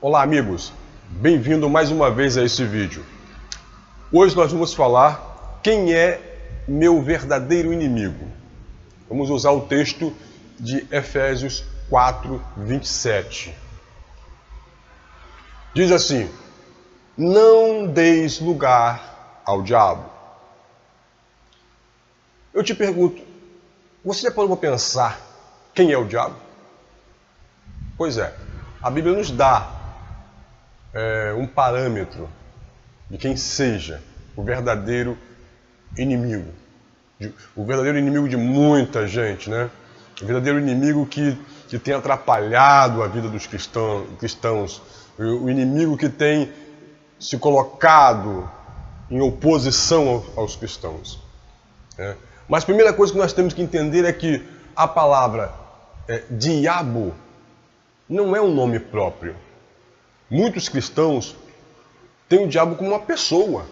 Olá amigos, bem-vindo mais uma vez a esse vídeo. Hoje nós vamos falar quem é meu verdadeiro inimigo. Vamos usar o texto de Efésios 4, 27. Diz assim: não deis lugar ao diabo. Eu te pergunto, você já parou para pensar quem é o diabo? Pois é, a Bíblia nos dá um parâmetro de quem seja o verdadeiro inimigo. O verdadeiro inimigo de muita gente, né? O verdadeiro inimigo que tem atrapalhado a vida dos cristãos. O inimigo que tem se colocado em oposição aos cristãos. Né? Mas a primeira coisa que nós temos que entender é que a palavra diabo não é um nome próprio. Muitos cristãos têm o diabo como uma pessoa.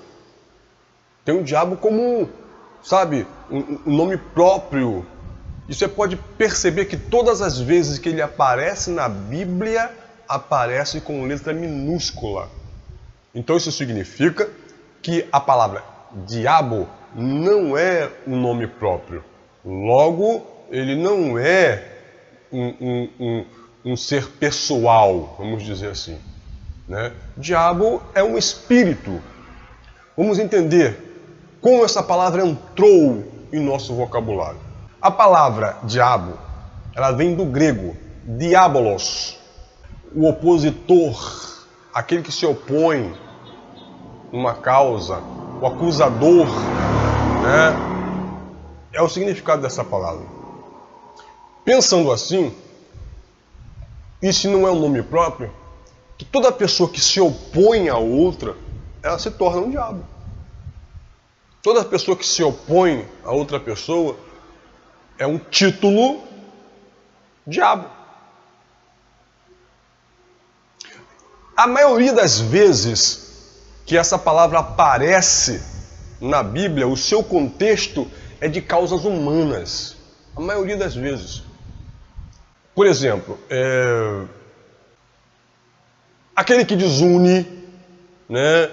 Tem o diabo como, um nome próprio. E você pode perceber que todas as vezes que ele aparece na Bíblia, aparece com letra minúscula. Então isso significa que a palavra diabo não é um nome próprio. Logo, ele não é um ser pessoal, vamos dizer assim. Né? Diabo é um espírito. Vamos entender como essa palavra entrou em nosso vocabulário. A palavra diabo, ela vem do grego diabolos, o opositor, aquele que se opõe numa causa, o acusador, né? É o significado dessa palavra. Pensando assim, isso não é um nome próprio, que toda pessoa que se opõe a outra, ela se torna um diabo. Toda pessoa que se opõe a outra pessoa é um título diabo. A maioria das vezes que essa palavra aparece na Bíblia, o seu contexto é de causas humanas. A maioria das vezes. Por exemplo, aquele que desune, né,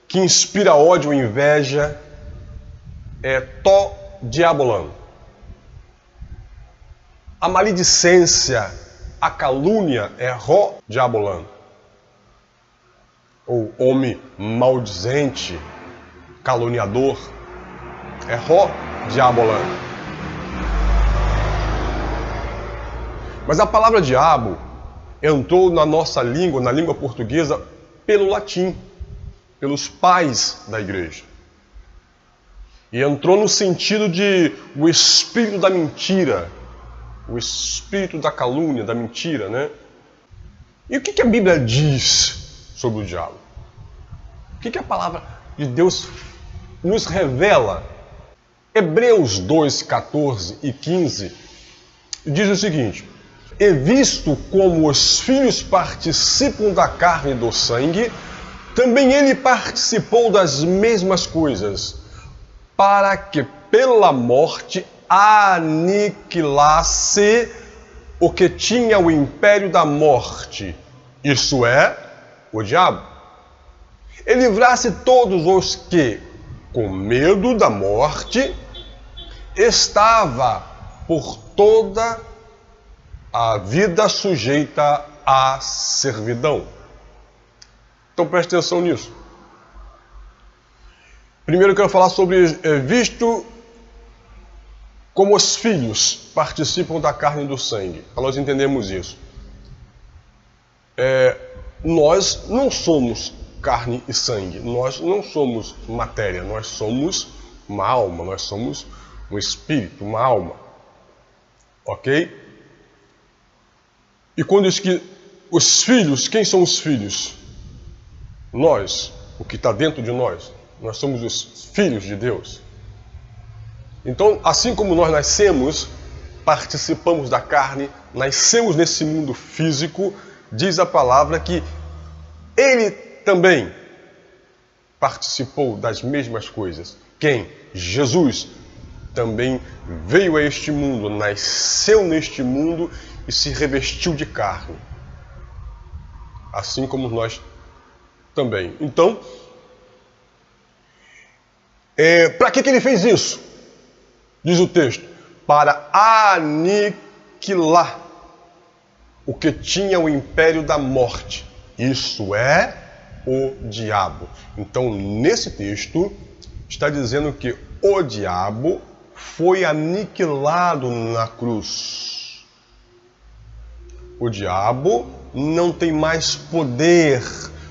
que inspira ódio ou inveja, é to diabolan. A maledicência, a calúnia é ro diabolan. Ou homem maldizente, caluniador, é ro diabolan. Mas a palavra diabo entrou na nossa língua, na língua portuguesa, pelo latim, pelos pais da igreja. E entrou no sentido de o espírito da mentira, o espírito da calúnia, da mentira, né? E o que a Bíblia diz sobre o diabo? O que a palavra de Deus nos revela? Hebreus 2, 14 e 15 diz o seguinte: e visto como os filhos participam da carne e do sangue, também ele participou das mesmas coisas, para que pela morte aniquilasse o que tinha o império da morte, isso é, o diabo, e livrasse todos os que, com medo da morte, estava por toda a vida sujeita à servidão. Então preste atenção nisso. Primeiro eu quero falar sobre visto como os filhos participam da carne e do sangue. Para nós entendermos isso. Nós não somos carne e sangue. Nós não somos matéria. Nós somos uma alma. Nós somos um espírito, uma alma. Ok? E quando diz que os filhos, quem são os filhos? Nós, o que está dentro de nós. Nós somos os filhos de Deus. Então, assim como nós nascemos, participamos da carne, nascemos nesse mundo físico, diz a palavra que ele também participou das mesmas coisas. Quem? Jesus também veio a este mundo, nasceu neste mundo e se revestiu de carne. assim como nós também. Então, para que ele fez isso? Diz o texto, para aniquilar o que tinha o império da morte. Isso é o diabo. Então, nesse texto, está dizendo que o diabo foi aniquilado na cruz. O diabo não tem mais poder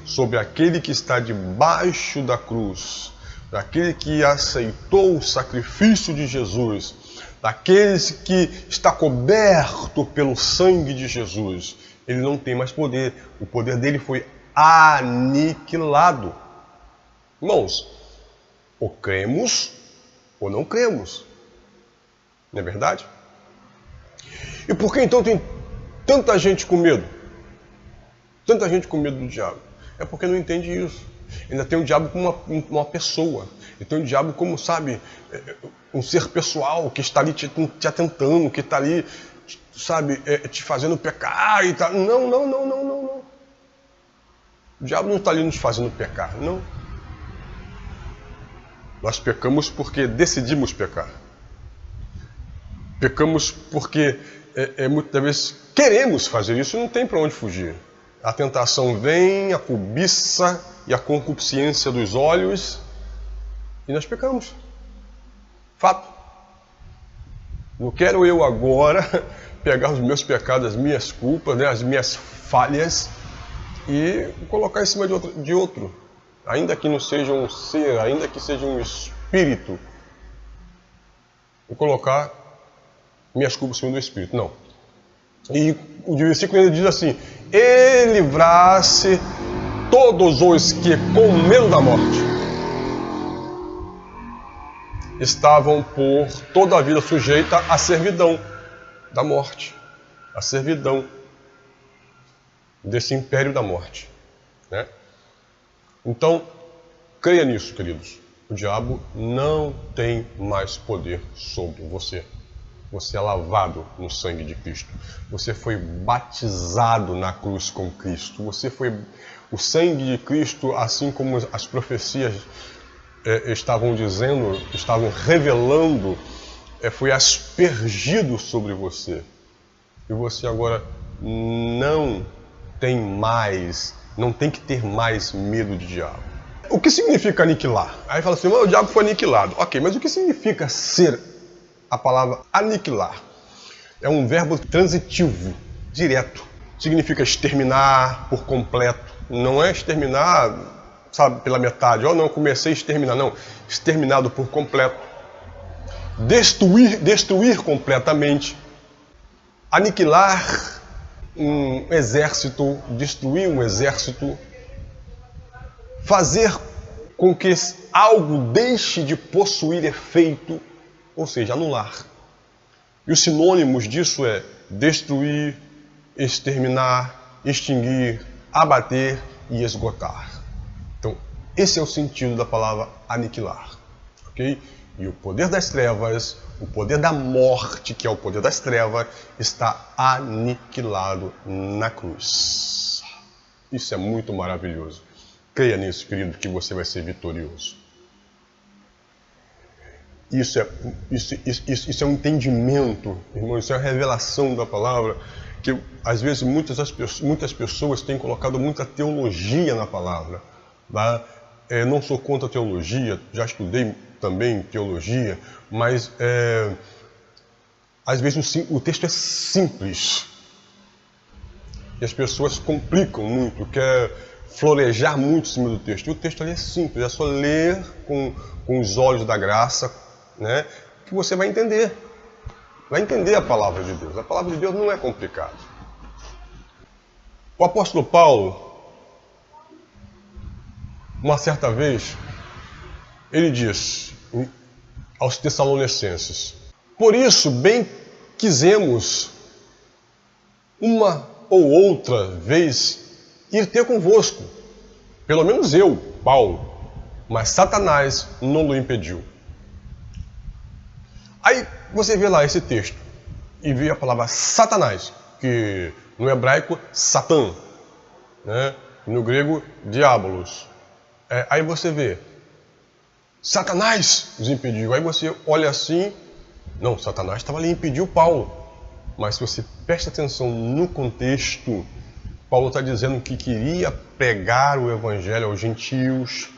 sobre aquele que está debaixo da cruz, daquele que aceitou o sacrifício de Jesus, daquele que está coberto pelo sangue de Jesus. Ele não tem mais poder. O poder dele foi aniquilado. Irmãos, ou cremos ou não cremos. Não é verdade? E por que então tem tanta gente com medo? Tanta gente com medo do diabo. É porque não entende isso. Ainda tem o diabo como uma pessoa. E tem o diabo como, sabe, um ser pessoal que está ali te atentando, que está ali, sabe, te fazendo pecar e tal. Não. O diabo não está ali nos fazendo pecar, não. Nós pecamos porque decidimos pecar. Pecamos porque muitas vezes queremos fazer isso e não tem para onde fugir. A tentação vem, a cobiça e a concupiscência dos olhos e nós pecamos. Fato. Não quero eu agora pegar os meus pecados, as minhas culpas, né, as minhas falhas e colocar em cima de outro. Ainda que não seja um ser, ainda que seja um espírito, e colocar minhas culpas em cima do espírito. Não. E o versículo ainda diz assim, e livrasse todos os que com medo da morte estavam por toda a vida sujeita à servidão da morte, à servidão desse império da morte, né? Então, creia nisso, queridos. O diabo não tem mais poder sobre você. Você é lavado no sangue de Cristo. Você foi batizado na cruz com Cristo. O sangue de Cristo, assim como as profecias estavam dizendo, estavam revelando, foi aspergido sobre você. E você agora não tem que ter mais medo de diabo. O que significa aniquilar? Aí fala assim, o diabo foi aniquilado. Ok, mas o que significa ser a palavra aniquilar? É um verbo transitivo, direto. Significa exterminar por completo. Não é exterminar, sabe, pela metade. Não, comecei a exterminar. Não, exterminado por completo. Destruir completamente. Aniquilar um exército, destruir um exército, fazer com que algo deixe de possuir efeito, ou seja, anular. E os sinônimos disso é destruir, exterminar, extinguir, abater e esgotar. Então, esse é o sentido da palavra aniquilar, ok? E o poder das trevas, o poder da morte, que é o poder das trevas, está aniquilado na cruz. Isso é muito maravilhoso. Creia nisso, querido, que você vai ser vitorioso. Isso é um entendimento, irmão, isso é uma revelação da palavra, que às vezes muitas pessoas têm colocado muita teologia na palavra. Tá? Não sou contra a teologia, já estudei também teologia, mas às vezes o texto é simples. E as pessoas complicam muito, quer florejar muito em cima do texto. E o texto ali é simples, é só ler com os olhos da graça, né, que você vai entender. Vai entender a palavra de Deus. A palavra de Deus não é complicada. O apóstolo Paulo, uma certa vez, ele diz aos Tessalonicenses: por isso bem quisemos uma ou outra vez ir ter convosco, pelo menos eu, Paulo, mas Satanás não o impediu. Aí você vê lá esse texto e vê a palavra Satanás, que no hebraico, Satã. né? No grego, diabolos. Aí você vê, Satanás os impediu. Aí você olha assim, não, Satanás estava ali e impediu Paulo. Mas se você presta atenção no contexto, Paulo está dizendo que queria pregar o evangelho aos gentios,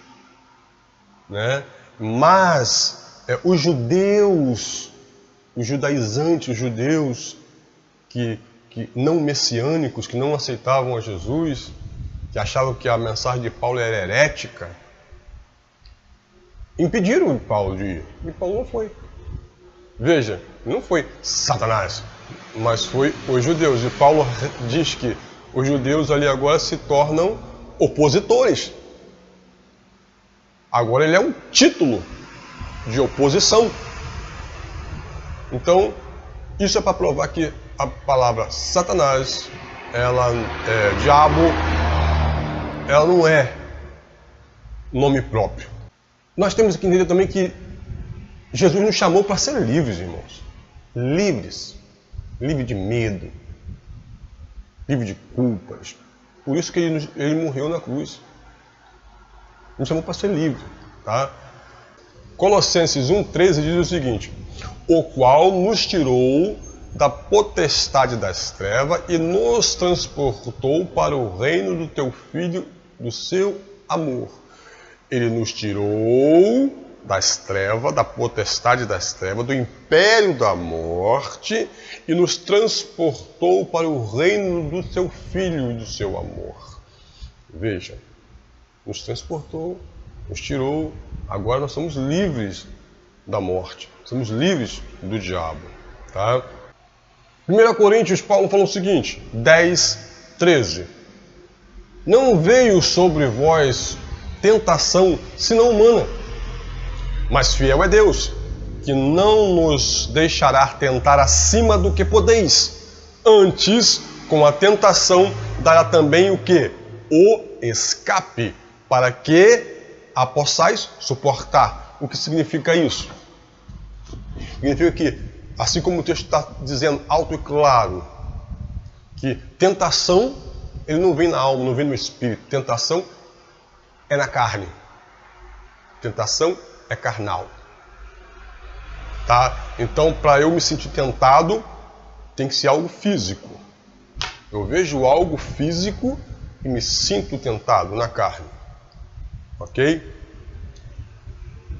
né? Mas os judeus, os judaizantes, os judeus que não messiânicos, que não aceitavam a Jesus, que achavam que a mensagem de Paulo era herética, impediram Paulo de ir. E Paulo não foi. Veja, não foi Satanás, mas foi os judeus. E Paulo diz que os judeus ali agora se tornam opositores. Agora ele é um título de oposição. Então, isso é para provar que a palavra Satanás, diabo, ela não é nome próprio. Nós temos que entender também que Jesus nos chamou para ser livres, irmãos. Livres. Livre de medo. Livre de culpas. Por isso que ele morreu na cruz. Nos chamou para ser livre. Tá? Colossenses 1,13 diz o seguinte: o qual nos tirou da potestade das trevas e nos transportou para o reino do teu Filho, do seu amor. Ele nos tirou das trevas, da potestade das trevas, do império da morte e nos transportou para o reino do seu Filho e do seu amor. Veja, nos transportou, nos tirou, agora nós somos livres da morte, somos livres do diabo. Tá? 1 Coríntios, Paulo falou o seguinte, 10:13. Não veio sobre vós tentação senão humana, mas fiel é Deus, que não nos deixará tentar acima do que podeis. Antes, com a tentação, dará também o quê? O escape, para que a possais suportar. O que significa isso? Significa que, assim como o texto está dizendo alto e claro, que tentação, ele não vem na alma, não vem no espírito. Tentação é na carne. Tentação é carnal. Tá? Então, para eu me sentir tentado, tem que ser algo físico. Eu vejo algo físico e me sinto tentado na carne. Ok?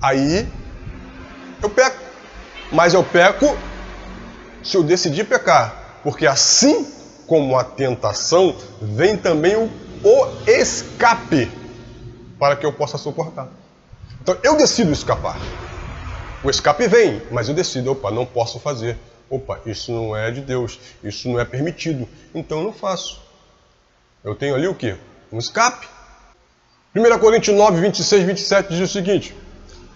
Aí, eu peco. Mas eu peco se eu decidir pecar. Porque assim como a tentação, vem também o escape para que eu possa suportar. Então, eu decido escapar. O escape vem, mas eu decido, opa, não posso fazer. Opa, isso não é de Deus, isso não é permitido. Então, eu não faço. Eu tenho ali o quê? Um escape. 1 Coríntios 9, 26, 27 diz o seguinte: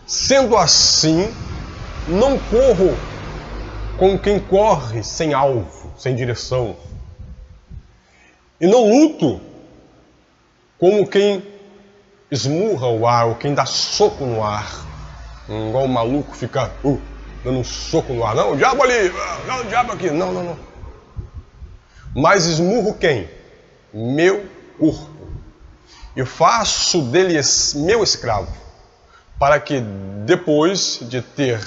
sendo assim, não corro com quem corre sem alvo, sem direção. E não luto como quem esmurra o ar, ou quem dá soco no ar. Igual o maluco fica dando um soco no ar. Não, o diabo ali, não, o diabo aqui. Não, não, não. Mas esmurro quem? Meu corpo. Eu faço dele meu escravo, para que depois de ter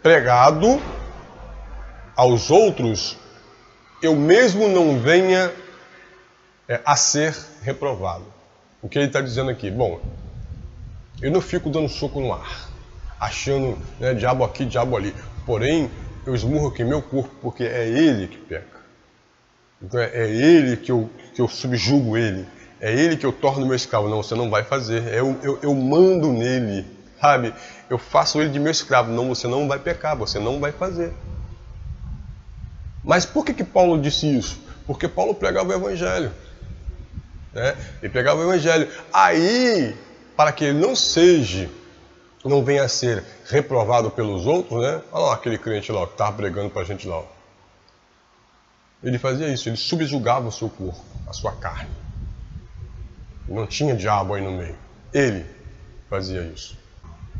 pregado aos outros, eu mesmo não venha a ser reprovado. O que ele está dizendo aqui? Bom, eu não fico dando soco no ar, achando, né, diabo aqui, diabo ali. Porém, eu esmurro aqui meu corpo, porque é ele que peca. Então é ele que eu subjugo ele. É ele que eu torno meu escravo. Não, você não vai fazer. Eu mando nele, sabe? Eu faço ele de meu escravo. Não, você não vai pecar, você não vai fazer. Mas por que Paulo disse isso? Porque Paulo pregava o evangelho. Né? Ele pregava o evangelho. Aí, para que ele não venha a ser reprovado pelos outros, né? Olha lá aquele crente lá que estava pregando para a gente lá. Ó. Ele fazia isso, ele subjugava o seu corpo, a sua carne. Não tinha diabo aí no meio. Ele fazia isso.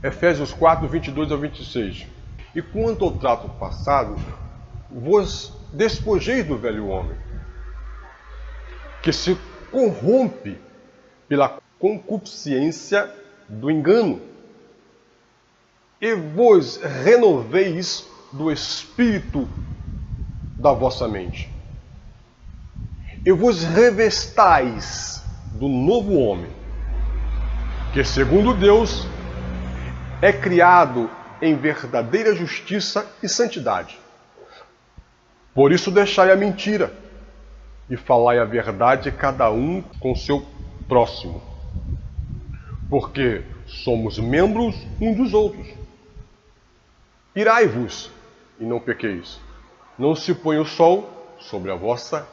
Efésios 4, 22 ao 26. E quanto ao trato passado, vos despojeis do velho homem, que se corrompe pela concupiscência do engano. E vos renoveis do espírito da vossa mente. E vos revestais do novo homem, que segundo Deus é criado em verdadeira justiça e santidade. Por isso deixai a mentira e falai a verdade cada um com seu próximo, porque somos membros uns dos outros. Irai-vos e não pequeis. Não se põe o sol sobre a vossa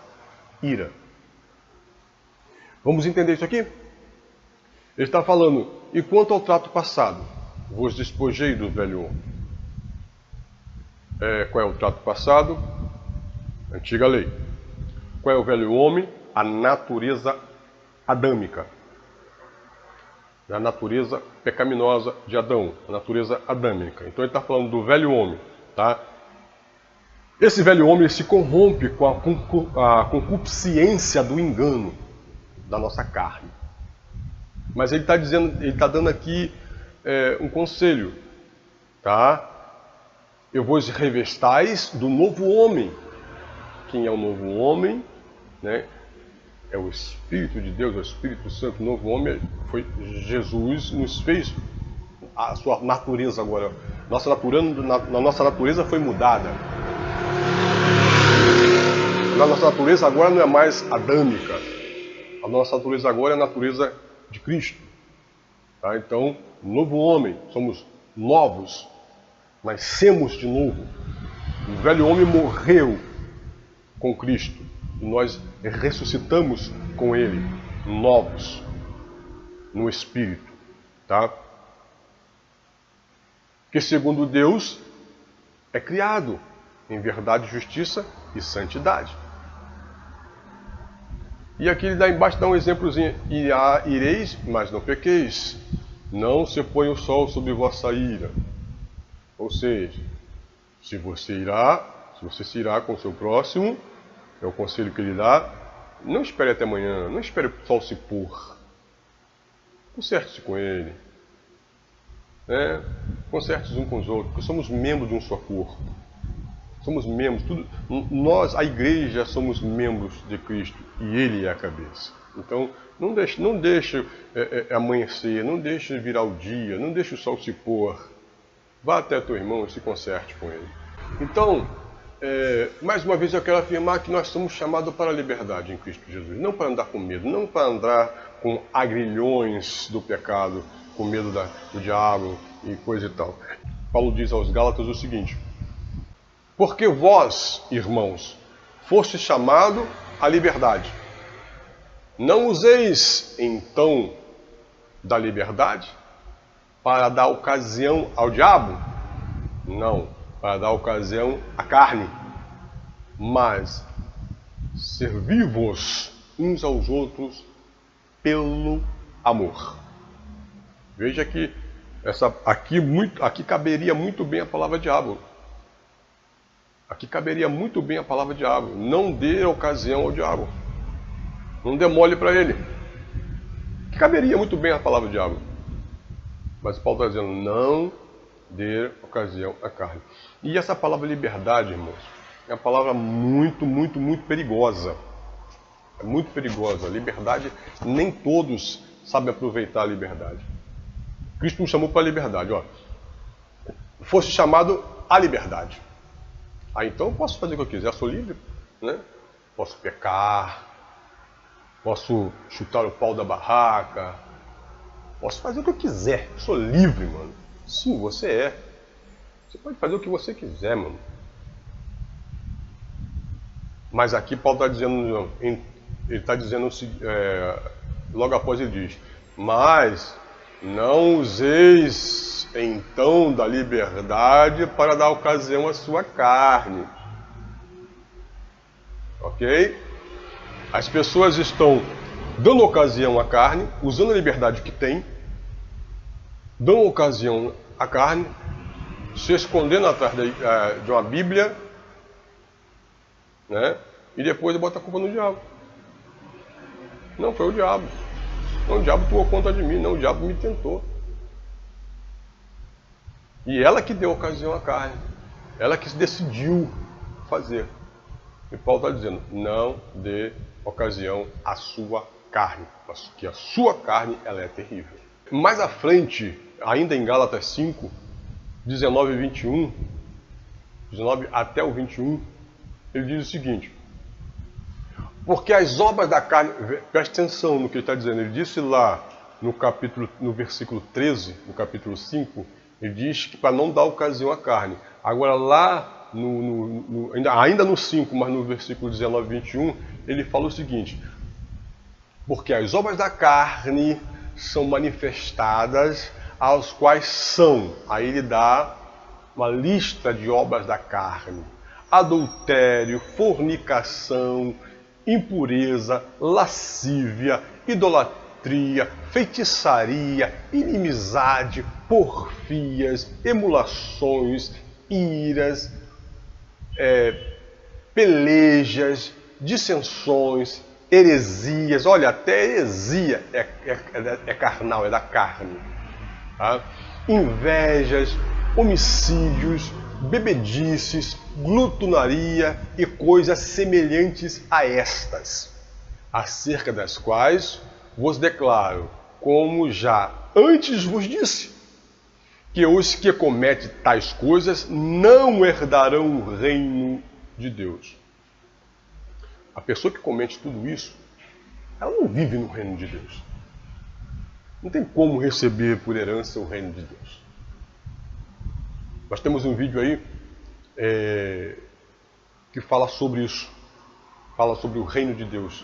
ira. Vamos entender isso aqui? Ele está falando, e quanto ao trato passado, vos despojei do velho homem. Qual é o trato passado? Antiga lei. Qual é o velho homem? A natureza adâmica. A natureza pecaminosa de Adão, a natureza adâmica. Então ele está falando do velho homem, tá? Esse velho homem se corrompe com a concupiscência do engano da nossa carne. Mas ele está dizendo, ele está dando aqui um conselho, tá? Eu vos revestais do novo homem. Quem é o novo homem, né? É o Espírito de Deus, o Espírito Santo. O novo homem foi Jesus, nos fez a sua natureza agora. Nossa natureza foi mudada. A nossa natureza agora não é mais adâmica. A nossa natureza agora é a natureza de Cristo. Tá? Então, novo homem, somos novos, nascemos de novo. O velho homem morreu com Cristo. E nós ressuscitamos com Ele, novos, no Espírito, tá? Que segundo Deus é criado em verdade, justiça e santidade. E aqui ele dá embaixo, dá um exemplozinho. Ireis, mas não pequeis. Não se põe o sol sobre vossa ira. Ou seja, se você se irá com o seu próximo, é o conselho que ele dá, não espere até amanhã, não espere o sol se pôr. Conserte-se com ele. Conserte-se uns com os outros, porque somos membros de um só corpo. Somos membros, nós, a igreja, somos membros de Cristo e Ele é a cabeça. Então, não deixe amanhecer, não deixe virar o dia, não deixe o sol se pôr. Vá até teu irmão e se conserte com ele. Então, mais uma vez eu quero afirmar que nós somos chamados para a liberdade em Cristo Jesus. Não para andar com medo, não para andar com agrilhões do pecado, com medo do diabo e coisa e tal. Paulo diz aos Gálatas o seguinte: porque vós, irmãos, foste chamado à liberdade. Não useis, então, da liberdade para dar ocasião ao diabo? Não, para dar ocasião à carne. Mas servi-vos uns aos outros pelo amor. Veja que aqui caberia muito bem a palavra diabo. Aqui caberia muito bem a palavra diabo. Não dê ocasião ao diabo. Não dê mole para ele. Aqui caberia muito bem a palavra diabo. Mas Paulo está dizendo, não dê ocasião à carne. E essa palavra liberdade, irmãos, é uma palavra muito, muito, muito perigosa. É muito perigosa. A liberdade, nem todos sabem aproveitar a liberdade. Cristo nos chamou para a liberdade. Fosse chamado à liberdade. Então eu posso fazer o que eu quiser, eu sou livre, né? Posso pecar, posso chutar o pau da barraca, posso fazer o que eu quiser, eu sou livre, mano. Sim, você é. Você pode fazer o que você quiser, mano. Mas aqui Paulo está dizendo, ele está dizendo, logo após ele diz, mas não useis então da liberdade para dar ocasião à sua carne. Ok? As pessoas estão dando ocasião à carne, usando a liberdade que tem, dão ocasião à carne, se escondendo atrás de uma Bíblia, né? E depois bota a culpa no diabo. Não, foi o diabo. Não, o diabo tomou conta de mim. Não, o diabo me tentou. E ela que deu ocasião à carne. Ela que decidiu fazer. E Paulo está dizendo, não dê ocasião à sua carne. Que a sua carne, ela é terrível. Mais à frente, ainda em Gálatas 5, 19 e 21, 19 até o 21, ele diz o seguinte: porque as obras da carne, preste atenção no que ele está dizendo, ele disse lá no versículo 13, no capítulo 5, ele diz que para não dar ocasião à carne. Agora lá, ainda no 5, mas no versículo 19 e 21, ele fala o seguinte: porque as obras da carne são manifestadas, aos quais são, aí ele dá uma lista de obras da carne: adultério, fornicação, impureza, lascívia, idolatria, feitiçaria, inimizade, porfias, emulações, iras, pelejas, dissensões, heresias. Olha, até heresia é carnal, é da carne. Tá? Invejas, homicídios, bebedices, glutonaria e coisas semelhantes a estas, acerca das quais vos declaro, como já antes vos disse, que os que cometem tais coisas não herdarão o reino de Deus. A pessoa que comete tudo isso, ela não vive no reino de Deus. Não tem como receber por herança o reino de Deus. Nós temos um vídeo aí que fala sobre isso. Fala sobre o reino de Deus.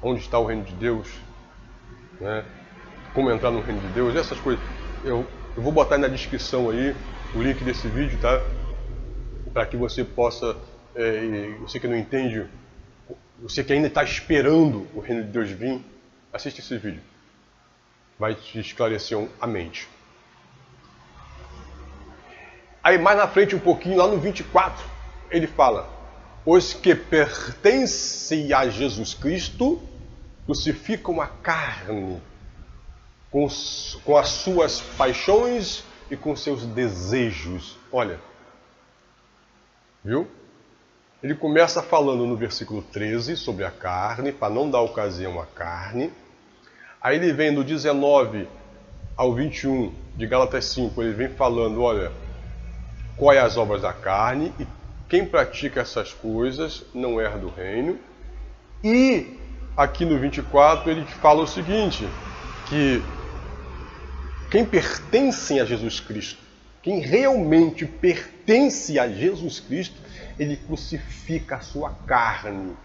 Onde está o reino de Deus? Né? Como entrar no reino de Deus? Essas coisas. Eu vou botar aí na descrição aí o link desse vídeo, tá? Para que você possa, você que não entende, você que ainda está esperando o reino de Deus vir, assiste esse vídeo. Vai te esclarecer a mente. Aí mais na frente um pouquinho, lá no 24, ele fala: os que pertencem a Jesus Cristo crucificam a carne com as suas paixões e com seus desejos. Olha, viu? Ele começa falando no versículo 13 sobre a carne, para não dar ocasião à carne. Aí ele vem do 19 ao 21 de Gálatas 5, ele vem falando, olha, quais as obras da carne, e quem pratica essas coisas não herda o reino. E aqui no 24 ele fala o seguinte, que quem pertence a Jesus Cristo, quem realmente pertence a Jesus Cristo, ele crucifica a sua carne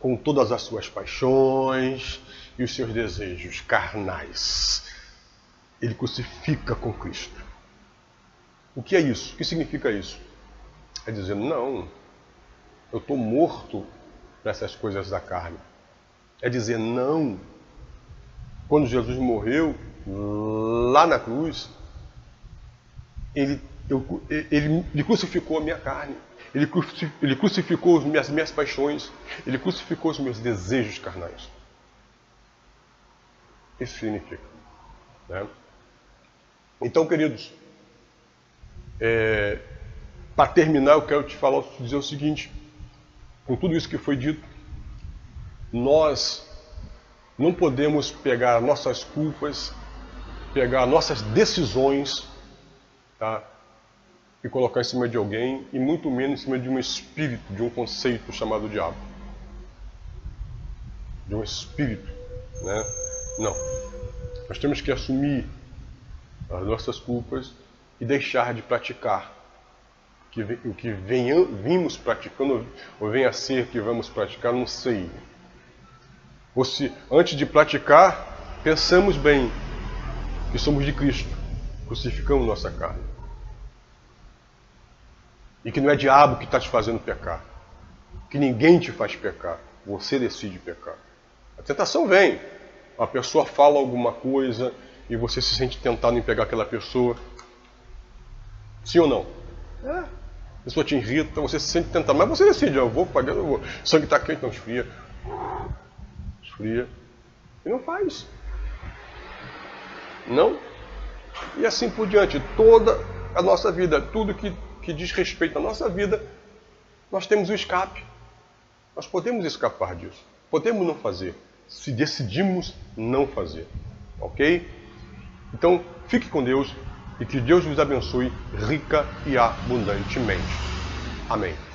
com todas as suas paixões e os seus desejos carnais. Ele crucifica com Cristo. O que é isso? O que significa isso? É dizer, não, eu estou morto para essas coisas da carne. É dizer, não, quando Jesus morreu, lá na cruz, ele crucificou a minha carne, ele crucificou as minhas paixões, ele crucificou os meus desejos carnais. Isso significa. Né? Então, queridos, para terminar, eu quero te dizer o seguinte, com tudo isso que foi dito, nós não podemos pegar nossas culpas, pegar nossas decisões, tá, e colocar em cima de alguém, e muito menos em cima de um espírito, de um conceito chamado diabo. De um espírito, né? Não. Nós temos que assumir as nossas culpas e deixar de praticar o que vimos praticando, ou venha a ser que vamos praticar, não sei. Ou se, antes de praticar, pensamos bem que somos de Cristo, crucificamos nossa carne. E que não é diabo que está te fazendo pecar. Que ninguém te faz pecar. Você decide pecar. A tentação vem. A pessoa fala alguma coisa e você se sente tentado em pegar aquela pessoa. Sim ou não? A pessoa te irrita, você se sente tentado. Mas você decide, eu vou pagar, eu vou. O sangue está quente, não, esfria. Esfria. E não faz. Não. E assim por diante. Toda a nossa vida, tudo que diz respeito à nossa vida, nós temos um escape. Nós podemos escapar disso. Podemos não fazer. Se decidimos não fazer. Ok? Então, fique com Deus e que Deus vos abençoe rica e abundantemente. Amém.